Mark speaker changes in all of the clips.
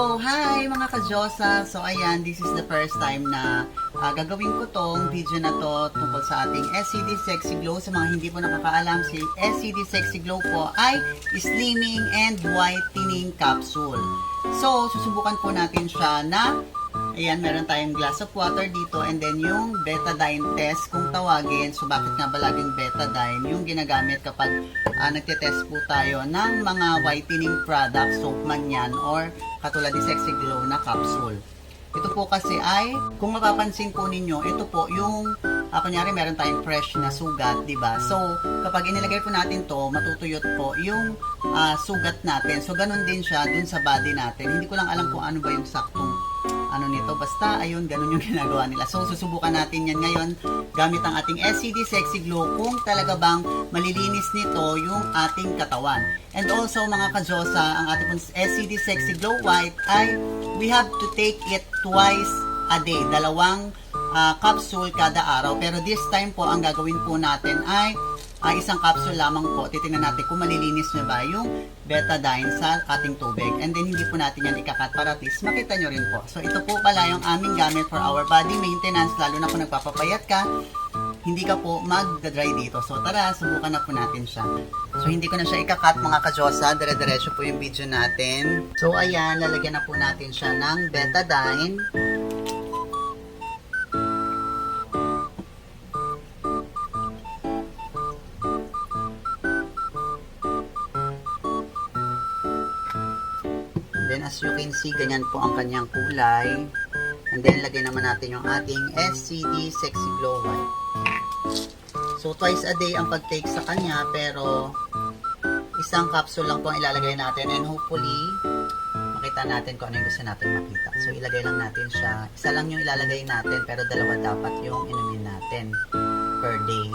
Speaker 1: So, hi mga ka-Diyosa! So, ayan, this is the first time na gagawin ko tong video na to tungkol sa ating SCD Sexy Glow. Sa mga hindi po nakakaalam, si SCD Sexy Glow po ay slimming and whitening capsule. So, susubukan po natin siya na ayan, meron tayong glass of water dito and then yung betadine test kung tawagin. So, bakit nga ba laging betadine? Yung ginagamit kapag nagtitest po tayo ng mga whitening products, soap man yan, or katulad ni Sexy Glow na capsule. Ito po kasi ay, kung mapapansin po ninyo, ito po yung, kunyari meron tayong fresh na sugat, di ba? So, kapag inilagay po natin to, matutuyot po yung sugat natin. So, ganun din siya dun sa body natin. Hindi ko lang alam kung ano ba yung saktong nito. Basta, ayun, ganun yung ginagawa nila. So, susubukan natin yan ngayon gamit ang ating SCD Sexy Glow kung talaga bang malilinis nito yung ating katawan. And also, mga ka-Diyosa, ang ating SCD Sexy Glow White ay we have to take it twice a day. Dalawang capsule kada araw. Pero this time po, ang gagawin po natin ay isang capsule lamang po. Titingnan natin kung malilinis na ba yung betadine sa ating tubig. And then, hindi po natin yan ikakat para at least makita nyo rin po. So, ito po pala yung aming gamit for our body maintenance. Lalo na kung nagpapapayat ka, hindi ka po mag-dry dito. So, tara, subukan na po natin siya. So, hindi ko na siya ikakat mga ka-Diyosa. Dire-diretso po yung video natin. So, ayan, lalagyan na po natin siya ng betadine. Then, as you can see, ganyan po ang kanyang kulay. And then, lagay naman natin yung ating SCD Sexy Glow White. So, twice a day ang pag-take sa kanya, pero isang capsule lang po ang ilalagay natin. And hopefully, makita natin kung ano yung gusto natin makita. So, ilagay lang natin siya. Isa lang yung ilalagay natin, pero dalawa dapat yung inumin natin per day.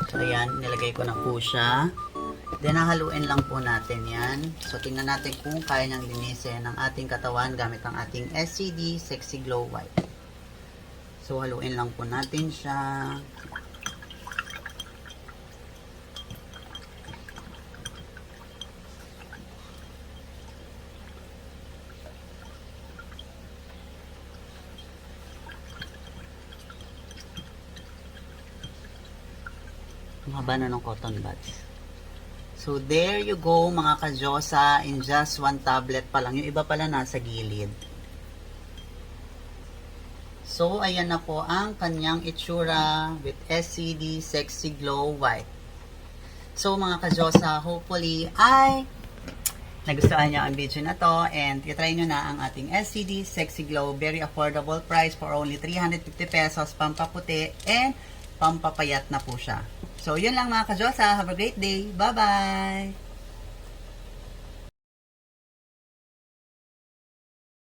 Speaker 1: So, ayan, nilagay ko na po siya. Then, haluin lang po natin yan. So, tingnan natin kung kaya niyang linisin ang ating katawan gamit ang ating SCD Sexy Glow White. So, haluin lang po natin siya. Ang haba na ng cotton buds. So, there you go mga ka-Diyosa, in just one tablet pa lang. Yung iba pala nasa gilid. So, ayan na po ang kanyang itsura with SCD Sexy Glow White. So, mga ka-Diyosa, hopefully ay nagustuhan niyo ang video na to and itry nyo na ang ating SCD Sexy Glow. Very affordable price for only 350 pesos, pampaputi and pampapayat na po siya. So, yun lang mga ka-Diyosa. Have a great day. Bye-bye!